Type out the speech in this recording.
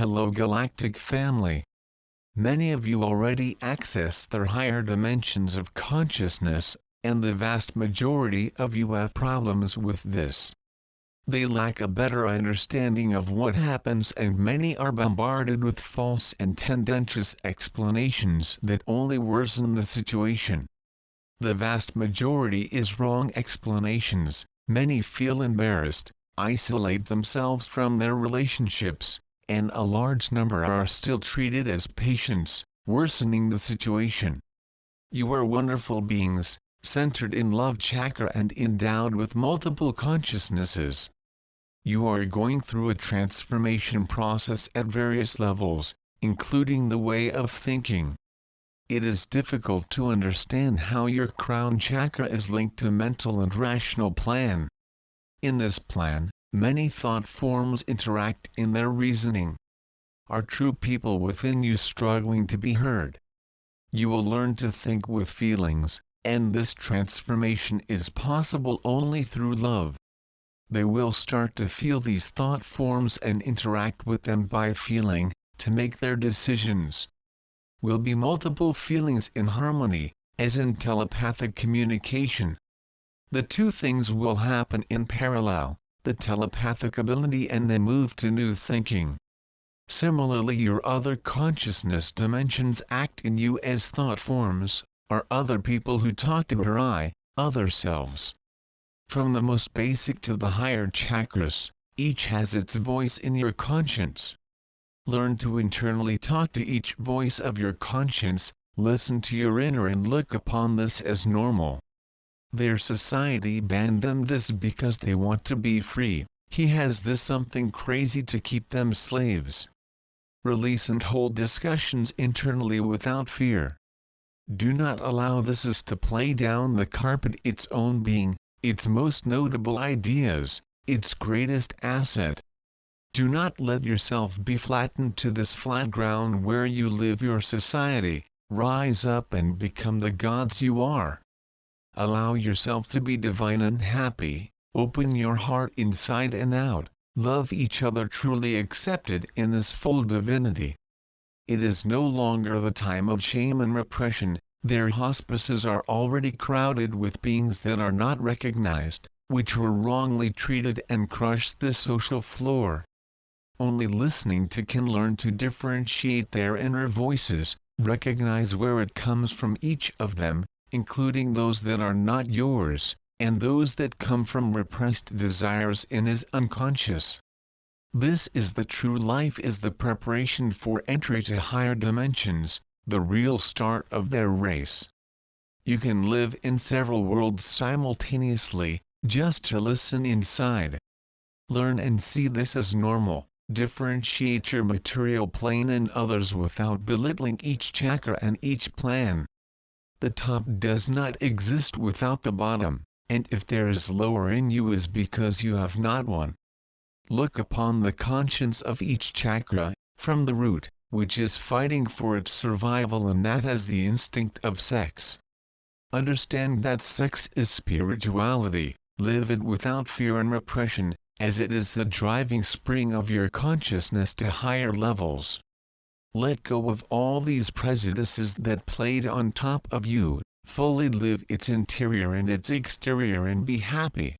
Hello Galactic family. Many of you already access their higher dimensions of consciousness, and the vast majority of you have problems with this. They lack a better understanding of what happens, and many are bombarded with false and tendentious explanations that only worsen the situation. The vast majority is wrong explanations. Many feel embarrassed, isolate themselves from their relationships, and a large number are still treated as patients, worsening the situation. You are wonderful beings, centered in love chakra and endowed with multiple consciousnesses. You are going through a transformation process at various levels, including the way of thinking. It is difficult to understand how your crown chakra is linked to mental and rational plan. In this plan, many thought forms interact in their reasoning. Are true people within you struggling to be heard? You will learn to think with feelings, and this transformation is possible only through love. They will start to feel these thought forms and interact with them by feeling, to make their decisions. Will be multiple feelings in harmony, as in telepathic communication. The two things will happen in parallel, the telepathic ability and the move to new thinking. Similarly, your other consciousness dimensions act in you as thought forms, are other people who talk to her I, other selves. From the most basic to the higher chakras, each has its voice in your conscience. Learn to internally talk to each voice of your conscience, listen to your inner and look upon this as normal. Their society banned them this because they want to be free. He has this something crazy to keep them slaves. Release and hold discussions internally without fear. Do not allow this as to play down the carpet its own being, its most notable ideas, its greatest asset. Do not let yourself be flattened to this flat ground where you live your society. Rise up and become the gods you are. Allow yourself to be divine and happy, open your heart inside and out, love each other truly accepted in this full divinity. It is no longer the time of shame and repression. Their hospices are already crowded with beings that are not recognized, which were wrongly treated and crushed the social floor. Only listening to can learn to differentiate their inner voices, recognize where it comes from each of them, including those that are not yours, and those that come from repressed desires in his unconscious. This is the true life, is the preparation for entry to higher dimensions, the real start of their race. You can live in several worlds simultaneously, just to listen inside. Learn and see this as normal. Differentiate your material plane and others without belittling each chakra and each plan. The top does not exist without the bottom, and if there is lower in you is because you have not one. Look upon the conscience of each chakra, from the root, which is fighting for its survival, and that has the instinct of sex. Understand that sex is spirituality, live it without fear and repression, as it is the driving spring of your consciousness to higher levels. Let go of all these prejudices that played on top of you, fully live its interior and its exterior and be happy.